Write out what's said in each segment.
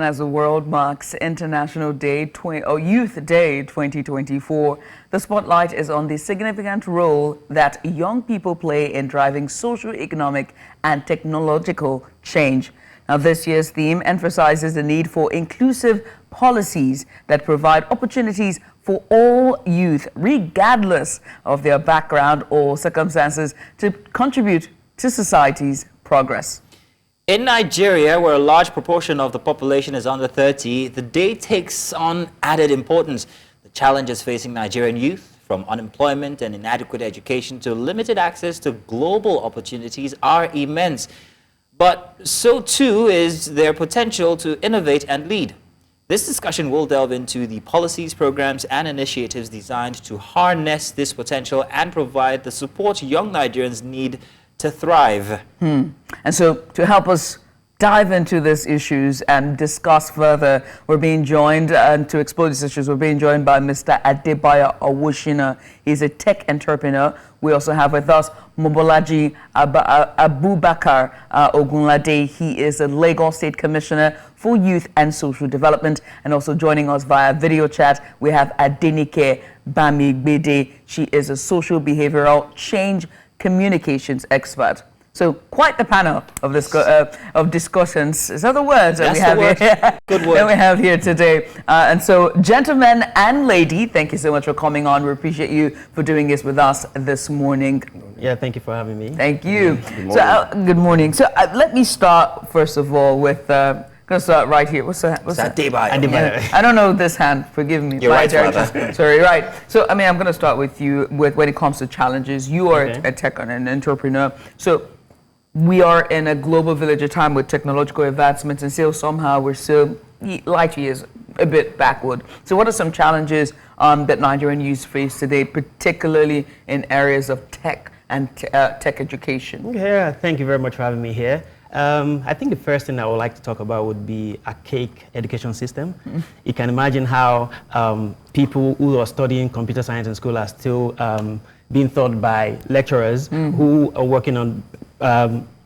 And as the world marks International Youth Day 2024, the spotlight is on the significant role that young people play in driving socio-economic and technological change. Now, this year's theme emphasizes the need for inclusive policies that provide opportunities for all youth, regardless of their background or circumstances, to contribute to society's progress. In Nigeria, where a large proportion of the population is under 30, the day takes on added importance. The challenges facing Nigerian youth, from unemployment and inadequate education to limited access to global opportunities, are immense. But so too is their potential to innovate and lead. This discussion will delve into the policies, programs, and initiatives designed to harness this potential and provide the support young Nigerians need to thrive. And so to help us dive into these issues and discuss further, we're being joined, and to explore these issues, we're being joined by Mr. Adebayo Owoshina. He's a tech entrepreneur. We also have with us Mobolaji Abubakre Ogunlende. He is a Lagos State Commissioner for Youth and Social Development. And also joining us via video chat, we have Adenike Bamigbede. She is a social behavioral change communications expert. So quite the panel of this of discussions. Is that the words that we have here? Good word. That we have here today. And so, gentlemen and lady, thank you so much for coming on. We appreciate you for doing this with us this morning. Yeah, thank you for having me. Thank you. Good morning. So, good morning. So let me start first of all with. Gonna start right here. What's that? Adebayo. I don't know this hand. Forgive me. You're right, brother. Sorry, right. So I mean, I'm gonna start with you with when it comes to challenges. You are a tech and an entrepreneur. So we are in a global village, a time with technological advancements, and still somehow we're still light years a bit backward. So what are some challenges that Nigerian youth face today, particularly in areas of tech and tech education? Yeah, thank you very much for having me here. I think the first thing I would like to talk about would be archaic education system. You can imagine how people who are studying computer science in school are still being taught by lecturers who are working on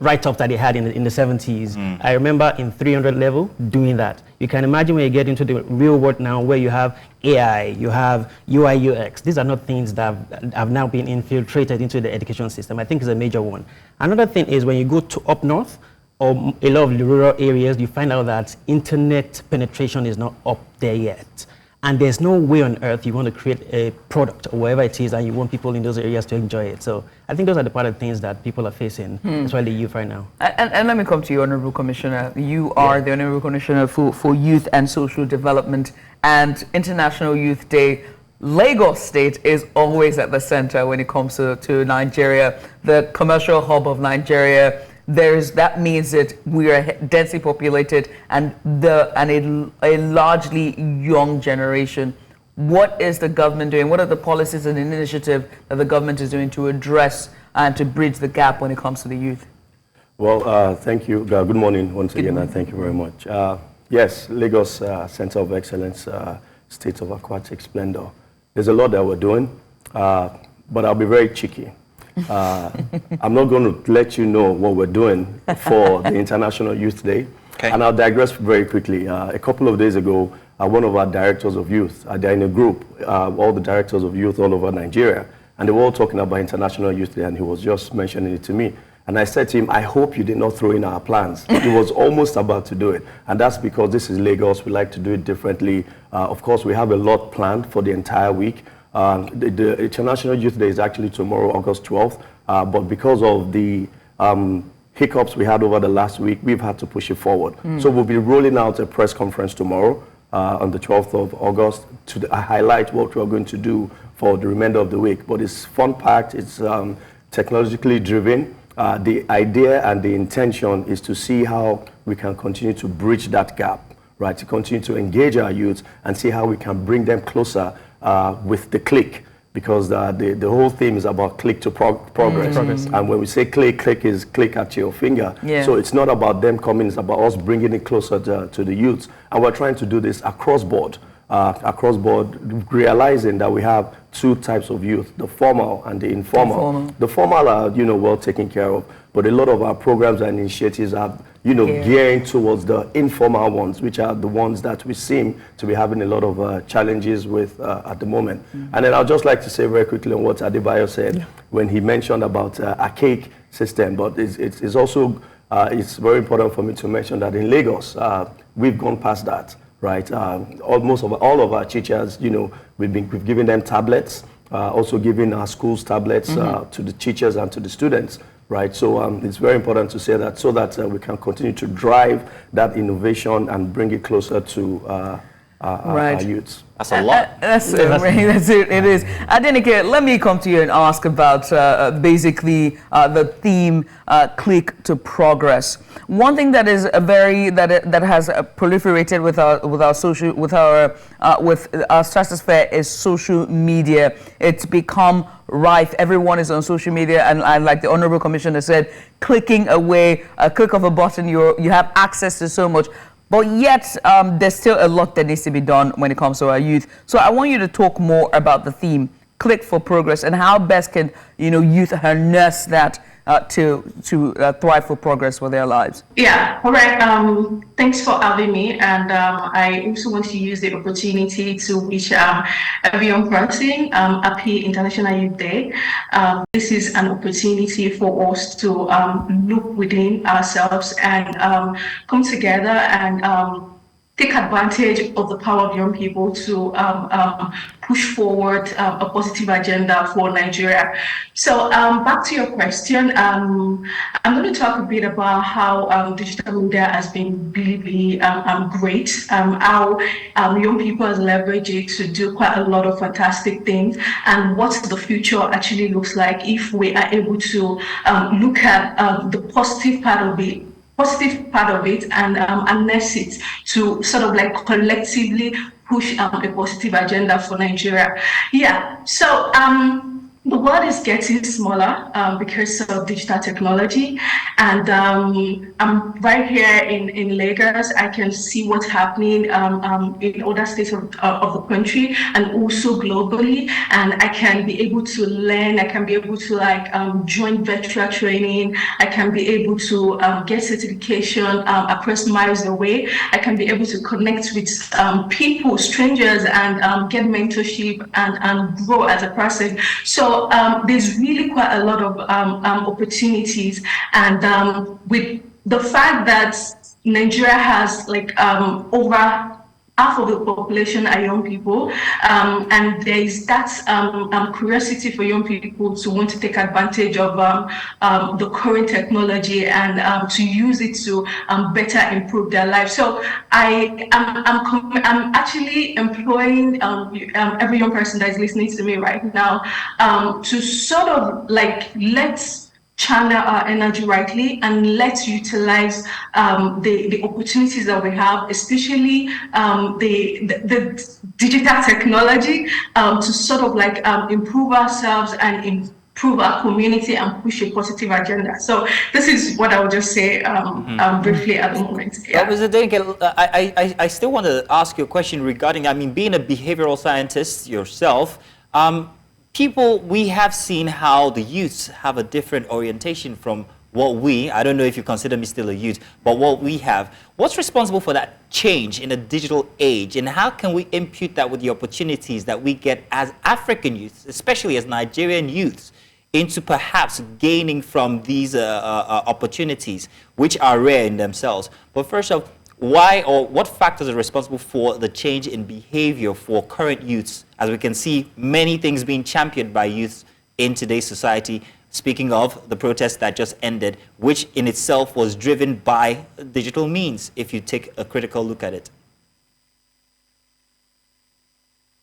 write-ups that they had in the 70s. I remember in 300 level doing that. You can imagine when you get into the real world now, where you have AI, you have UI, UX. These are not things that have now been infiltrated into the education system. I think it's a major one. Another thing is when you go to up north, or a lot of the rural areas, you find out that internet penetration is not up there yet. And there's no way on earth you want to create a product or whatever it is and you want people in those areas to enjoy it. So I think those are the part of things that people are facing, especially youth right now. And let me come to you, Honorable Commissioner. You are the Honorable Commissioner for Youth and Social Development, and International Youth Day. Lagos State is always at the center when it comes to Nigeria, the commercial hub of Nigeria. That means that we are densely populated and a largely young generation. What is the government doing? What are the policies and initiatives that the government is doing to address and to bridge the gap when it comes to the youth? Well, thank you. Good morning once again, and thank you very much. Yes, Lagos Center of Excellence, State of Aquatic Splendor. There's a lot that we're doing, but I'll be very cheeky. I'm not going to let you know what we're doing for the International Youth Day. Okay. And I'll digress very quickly. A couple of days ago, one of our directors of youth, they're in a group, all the directors of youth all over Nigeria, and they were all talking about International Youth Day, and he was just mentioning it to me. And I said to him, I hope you did not throw in our plans. He was almost about to do it. And that's because this is Lagos. We like to do it differently. Of course, we have a lot planned for the entire week. The International Youth Day is actually tomorrow, August 12th, but because of the hiccups we had over the last week, we've had to push it forward. So we'll be rolling out a press conference tomorrow on the 12th of August to highlight what we're going to do for the remainder of the week. But it's fun-packed, it's technologically driven. The idea and the intention is to see how we can continue to bridge that gap, right? To continue to engage our youth and see how we can bring them closer with the click, because the whole theme is about click to progress. And when we say click is click at your finger. Yeah. So it's not about them coming, it's about us bringing it closer to the youths. And we're trying to do this across board. across board, realizing that we have two types of youth, the formal and the informal. The formal are, well taken care of, but a lot of our programs and initiatives are, gearing towards the informal ones, which are the ones that we seem to be having a lot of challenges with at the moment. And then I'd just like to say very quickly on what Adebayo said when he mentioned about archaic system, but it's also, it's very important for me to mention that in Lagos, we've gone past that. Right, almost all of our teachers, we've given them tablets, also giving our schools tablets to the teachers and to the students. Right, so it's very important to say that so that we can continue to drive that innovation and bring it closer to our youths. That's a lot. That's it. It is. Adenike, let me come to you and ask about basically the theme "Click to Progress." One thing that is that has proliferated with our stratosphere is social media. It's become rife. Everyone is on social media, and like the Honorable Commissioner said, clicking away, a click of a button, you have access to so much. But yet, there's still a lot that needs to be done when it comes to our youth. So I want you to talk more about the theme, Click for Progress, and how best can youth harness that to thrive for progress for their lives. Yeah, all right. Thanks for having me. And I also want to use the opportunity to wish every young person happy International Youth Day. This is an opportunity for us to look within ourselves and come together and take advantage of the power of young people to push forward a positive agenda for Nigeria. So back to your question, I'm going to talk a bit about how digital media has been really great, how young people have leveraged it to do quite a lot of fantastic things, and what the future actually looks like if we are able to look at the positive part of it and harness it to sort of like collectively push a positive agenda for Nigeria. Yeah, so the world is getting smaller because of digital technology, and I'm right here in Lagos. I can see what's happening in other states of the country and also globally, and I can be able to learn. I can be able to join virtual training. I can be able to get certification across miles away. I can be able to connect with people, strangers, and get mentorship and grow as a person. So there's really quite a lot of opportunities, and with the fact that Nigeria has over half of the population are young people, and there is that curiosity for young people to want to take advantage of the current technology and to use it to better improve their lives. So I'm actually employing every young person that is listening to me right now to sort of let's channel our energy rightly and let's utilize the opportunities that we have, especially the digital technology, to sort of improve ourselves and improve our community and push a positive agenda. So this is what I would just say briefly at the moment. Yeah. I still want to ask you a question regarding, being a behavioral scientist yourself, we have seen how the youths have a different orientation from what I don't know if you consider me still a youth, but what we have. What's responsible for that change in a digital age, and how can we impute that with the opportunities that we get as African youths, especially as Nigerian youths, into perhaps gaining from these opportunities, which are rare in themselves? But first off, why or what factors are responsible for the change in behavior for current youths, as we can see many things being championed by youths in today's society? Speaking of the protest that just ended, which in itself was driven by digital means, if you take a critical look at it.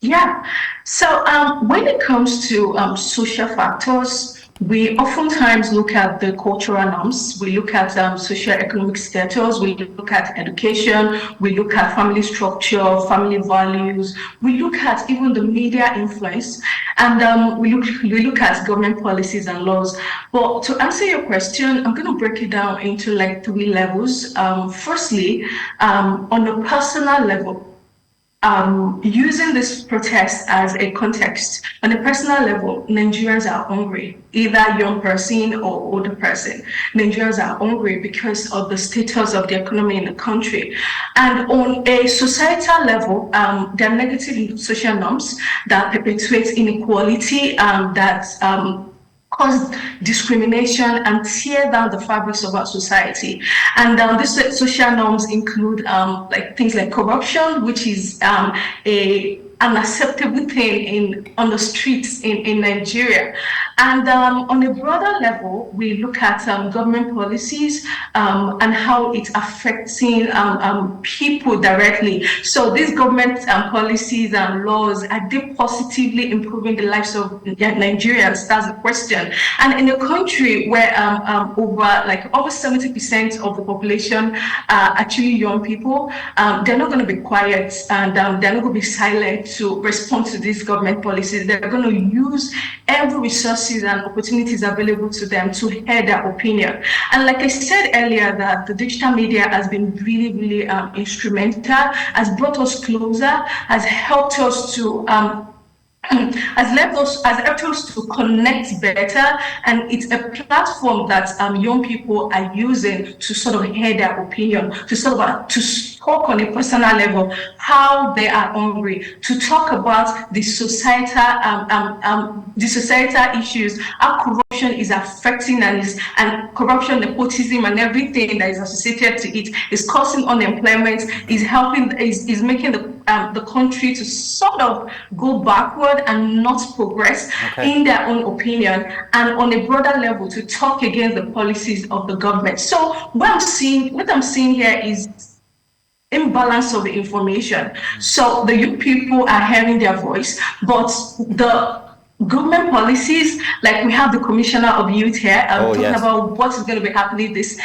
Yeah, so when it comes to social factors, we oftentimes look at the cultural norms, we look at socio-economic status, we look at education, we look at family structure, family values, we look at even the media influence, and we look at government policies and laws. But to answer your question, I'm going to break it down into 3 levels. Firstly, on a personal level, using this protest as a context. On a personal level, Nigerians are hungry, either young person or older person. Nigerians are hungry because of the status of the economy in the country. And on a societal level, there are negative social norms that perpetuate inequality, that cause discrimination and tear down the fabrics of our society. And these social norms include like things like corruption, which is an acceptable thing on the streets in Nigeria. And on a broader level, we look at government policies and how it's affecting people directly. So these government policies and laws, are they positively improving the lives of Nigerians? That's the question. And in a country where over 70% of the population are actually young people, they're not going to be quiet, and they're not going to be silent to respond to these government policies. They're going to use every resources and opportunities available to them to hear their opinion. And like I said earlier, that the digital media has been really, really instrumental, has brought us closer, has helped us to has helped us to connect better, and it's a platform that young people are using to sort of hear their opinion, to sort of to talk on a personal level how they are hungry, to talk about the societal issues, how corruption is affecting and corruption, nepotism, and everything that is associated to it is causing unemployment, is making the country to sort of go backward and not progress in their own opinion, and on a broader level to talk against the policies of the government. So what I'm seeing here is imbalance of information. So the youth people are hearing their voice, but the government policies, like we have the Commissioner of Youth here, talking about what is going to be happening this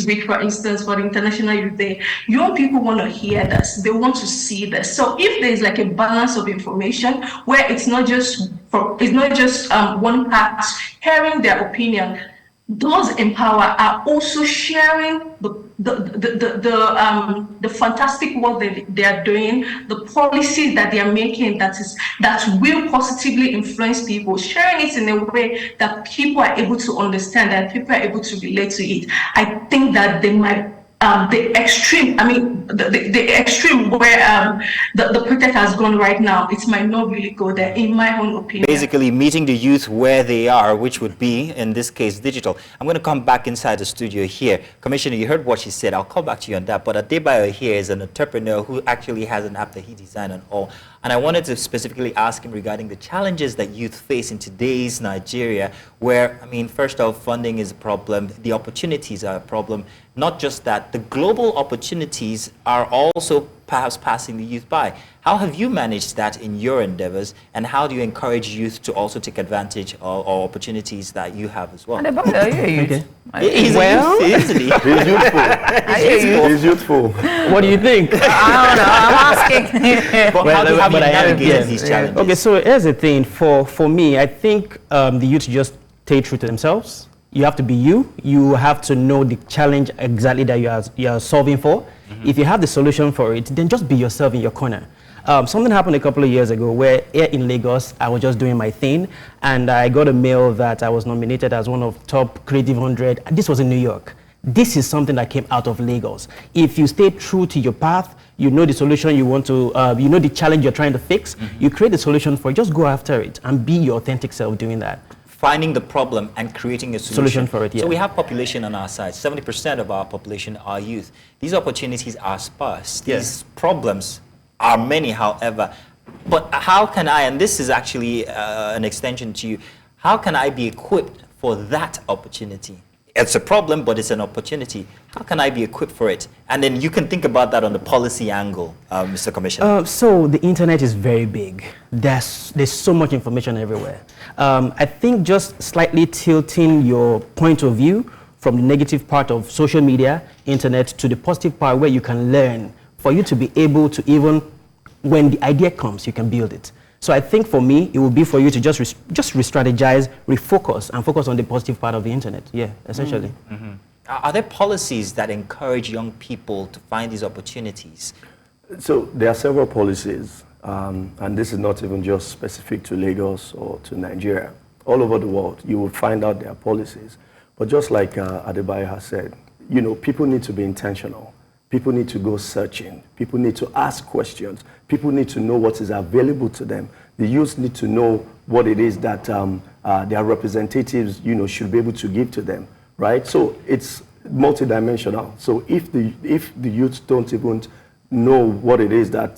week, for instance, for the International Youth Day. Young people want to hear this. They want to see this. So if there's like a balance of information where it's not just one part hearing their opinion, those in power are also sharing the fantastic work that they are doing, the policies that they are making that will positively influence people, sharing it in a way that people are able to understand and people are able to relate to it. I think that they might the extreme where the protest has gone right now, it might not really go there, in my own opinion. Basically, meeting the youth where they are, which would be, in this case, digital. I'm going to come back inside the studio here. Commissioner, you heard what she said. I'll come back to you on that. But Adebayo here is an entrepreneur who actually has an app that he designed and all. And I wanted to specifically ask him regarding the challenges that youth face in today's Nigeria, where, I mean, first off, funding is a problem. The opportunities are a problem. Not just that, the global opportunities are also perhaps passing the youth by. How have you managed that in your endeavors, and how do you encourage youth to also take advantage of opportunities that you have as well? He's well, isn't he? He's youthful. What do you think? I don't know, I'm asking. But how have you navigated these challenges? Okay, so here's the thing. For me, I think the youth just stay true to themselves. You have to be you. You have to know the challenge exactly that you are solving for. Mm-hmm. If you have the solution for it, then just be yourself in your corner. Something happened a couple of years ago where here in Lagos, I was just doing my thing, and I got a mail that I was nominated as one of top Creative 100. This was in New York. This is something that came out of Lagos. If you stay true to your path, you know the solution you want to, you know the challenge you're trying to fix, you create a solution for it, just go after it and be your authentic self doing that. Finding the problem and creating a solution for it, yeah. So we have population on our side. 70% of our population are youth. These opportunities are sparse. These problems are many, however. But how can I, and this is actually an extension to you, how can I be equipped for that opportunity? It's a problem, but it's an opportunity. How can I be equipped for it? And then you can think about that on the policy angle, Mr. Commissioner. So the internet is very big. There's so much information everywhere. I think just slightly tilting your point of view from the negative part of social media, internet, to the positive part where you can learn, for you to be able to, even when the idea comes, you can build it. So I think for me, it would be for you to just re-strategize, refocus, and focus on the positive part of the internet. Yeah, essentially. Are there policies that encourage young people to find these opportunities? So there are several policies, and this is not even just specific to Lagos or to Nigeria. All over the world, you will find out there are policies. But just like Adebayo has said, you know, people need to be intentional. People need to go searching. People need to ask questions. People need to know what is available to them. The youth need to know what it is that their representatives, you know, should be able to give to them, right? So it's multidimensional. So if the youth don't even know what it is that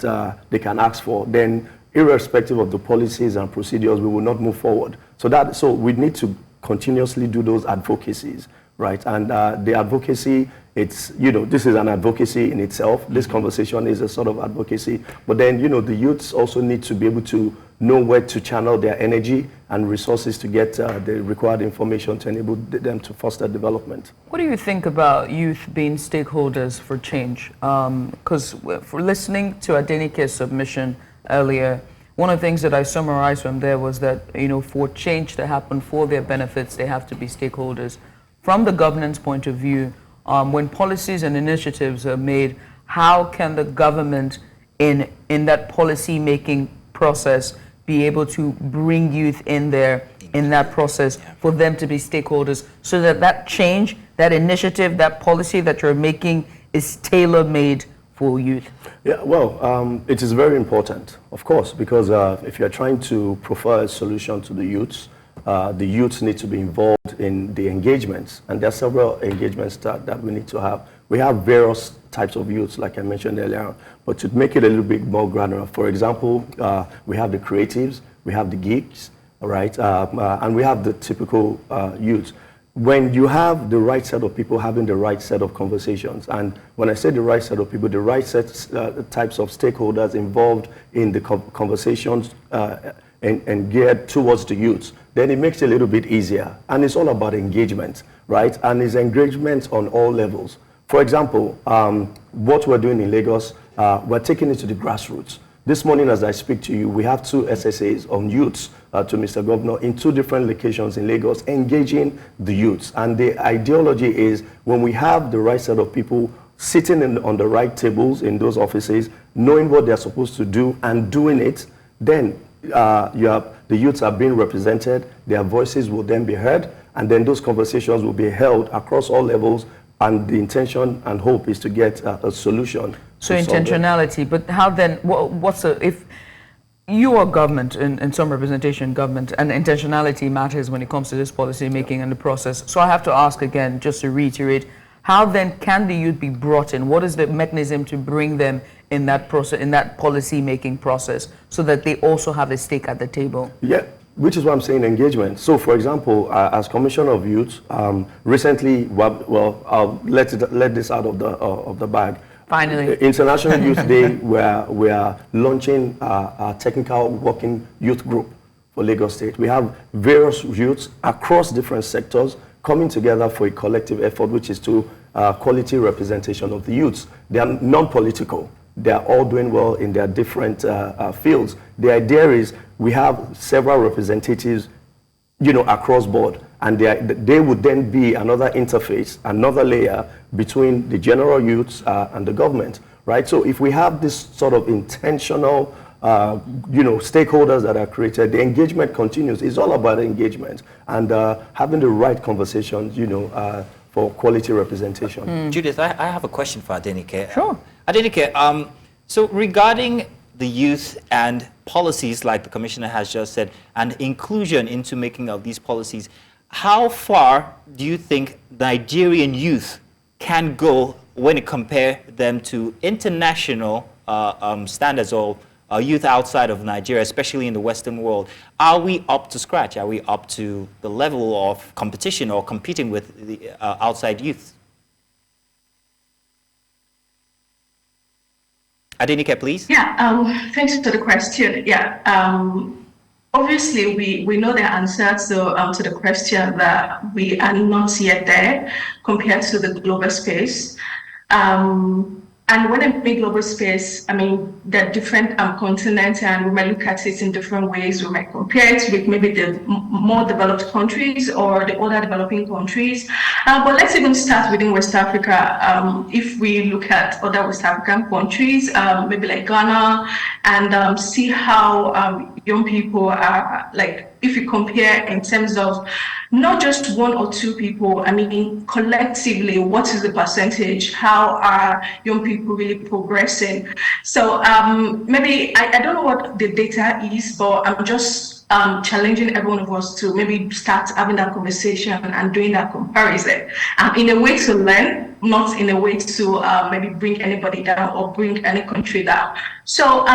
they can ask for, then irrespective of the policies and procedures, we will not move forward. So we need to continuously do those advocacies, right? And the advocacy, it's, you know, this is an advocacy in itself. This conversation is a sort of advocacy. But then, you know, the youths also need to be able to know where to channel their energy and resources to get the required information to enable them to foster development. What do you think about youth being stakeholders for change? Because for listening to Adenike's submission earlier, one of the things that I summarized from there was that, you know, for change to happen for their benefits, they have to be stakeholders. From the governance point of view, when policies and initiatives are made, how can the government in that policy making process be able to bring youth in there in that process for them to be stakeholders so that that change, that initiative, that policy that you're making is tailor-made for youth? Yeah, well, it is very important, of course, because if you're trying to prefer a solution to the youths need to be involved in the engagements, and there are several engagements that we need to have. We have various types of youths, like I mentioned earlier, but to make it a little bit more granular, for example, we have the creatives, we have the geeks, all right, and we have the typical youths. When you have the right set of people having the right set of conversations, and when I say the right set of people, the right types of stakeholders involved in the conversations and geared towards the youths, then it makes it a little bit easier. And it's all about engagement, right? And it's engagement on all levels. For example, what we're doing in Lagos, we're taking it to the grassroots. This morning, as I speak to you, we have 2 SSAs on youths to Mr. Governor in 2 different locations in Lagos, engaging the youths. And the ideology is when we have the right set of people sitting on the right tables in those offices, knowing what they're supposed to do and doing it, then the youths are being represented, their voices will then be heard, and then those conversations will be held across all levels, and the intention and hope is to get a solution. So intentionality, but how then, if you are government and some representation government, and intentionality matters when it comes to this policy making and the process. So I have to ask again, just to reiterate, how then can the youth be brought in? What is the mechanism to bring them in that process, in that policy making process, so that they also have a stake at the table? Yeah, which is why I'm saying engagement. So, for example, as Commissioner of Youth, recently, well, I'll let this out of the bag. Finally. International Youth Day, we are launching our technical working youth group for Lagos State. We have various youths across different sectors coming together for a collective effort, which is to quality representation of the youths. They are non-political. They are all doing well in their different fields. The idea is we have several representatives, you know, across board, and they would then be another interface, another layer between the general youths and the government, right? So if we have this sort of intentional, you know, stakeholders that are created, the engagement continues. It's all about engagement and having the right conversations, you know, for quality representation. Judith, I have a question for Adenike. Sure. Adenike, so regarding the youth and policies, like the Commissioner has just said, and inclusion into making of these policies, how far do you think Nigerian youth can go when you compare them to international standards or youth outside of Nigeria, especially in the Western world? Are we up to scratch? Are we up to the level of competition or competing with the outside youth? Adenike, please. Yeah, thanks for the question. Yeah, obviously we know the answer to the question that we are not yet there compared to the global space. and when I mean global space, I mean there are different continents, and we might look at it in different ways. We might compare it with maybe the more developed countries or the other developing countries. But let's even start within West Africa. If we look at other West African countries, maybe like Ghana, and see how young people are, like, if you compare in terms of not just one or two people, I mean, collectively, what is the percentage? How are young people really progressing? So maybe, I don't know what the data is, but I'm just challenging every one of us to maybe start having that conversation and doing that comparison in a way to learn, not in a way to maybe bring anybody down or bring any country down. So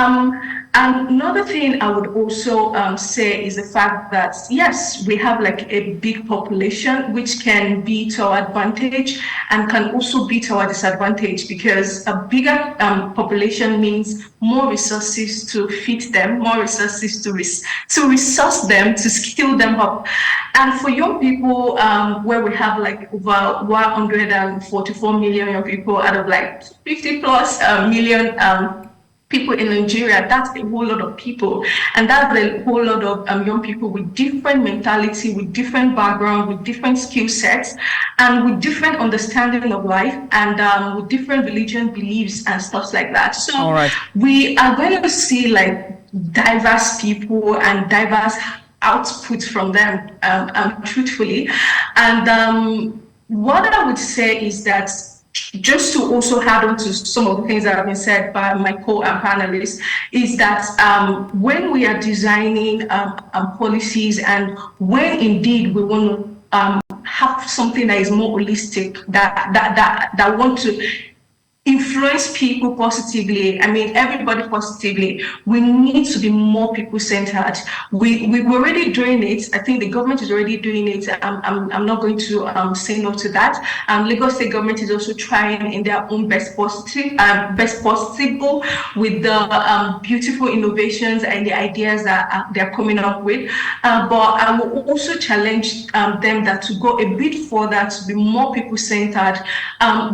another thing I would also say is the fact that, yes, we have like a big population, which can be to our advantage and can also be to our disadvantage, because a bigger population means more resources to feed them, more resources to resource them, to skill them up. And for young people, where we have like over 144 million young people out of like 50 plus million people in Nigeria, that's a whole lot of people. And that's a whole lot of young people with different mentality, with different background, with different skill sets, and with different understanding of life, and with different religion beliefs and stuff like that. So we are going to see like diverse people and diverse output from them, truthfully. And what I would say is that, just to also add on to some of the things that have been said by my co-panelists, is that when we are designing policies, and when indeed we want to have something that is more holistic, that want to influence people positively, I mean everybody positively, we need to be more people-centered. We're already doing it. I think the government is already doing it. I'm not going to say no to that. Lagos State government is also trying in their own best possible with the beautiful innovations and the ideas that they're coming up with. But I will also challenge them that to go a bit further, to be more people-centered.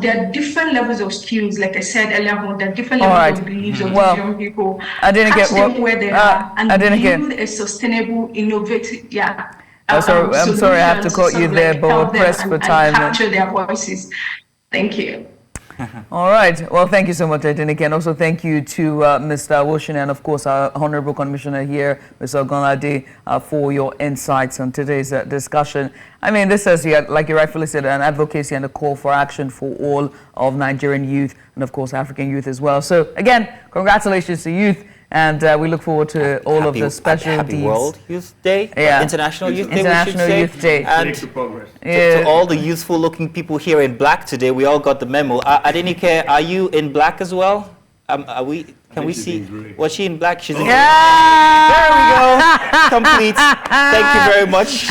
There are different levels of skills. Like I said earlier on, there are different levels of beliefs of these young people. I didn't get where they are, and build a sustainable, innovative, I'm sorry, I have to cut you there, but we're pressed for time. And capture their voices. Thank you. All right. Well, thank you so much, Adenike. And also thank you to Mr. Owoshina, and of course our Honorable Commissioner here, Mr. Ogunlende, for your insights on today's discussion. I mean, this is, like you rightfully said, an advocacy and a call for action for all of Nigerian youth, and of course African youth as well. So again, congratulations to youth. And we look forward to all of the special Happy deeds. World Youth Day, International Youth Day, International Youth Day. And to all the youthful-looking people here in black today, we all got the memo. Adenike, are you in black as well? Can we see? Was she in black? She's in There we go. Complete. Thank you very much.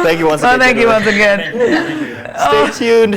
Thank you once again. Thank you once again. Stay tuned.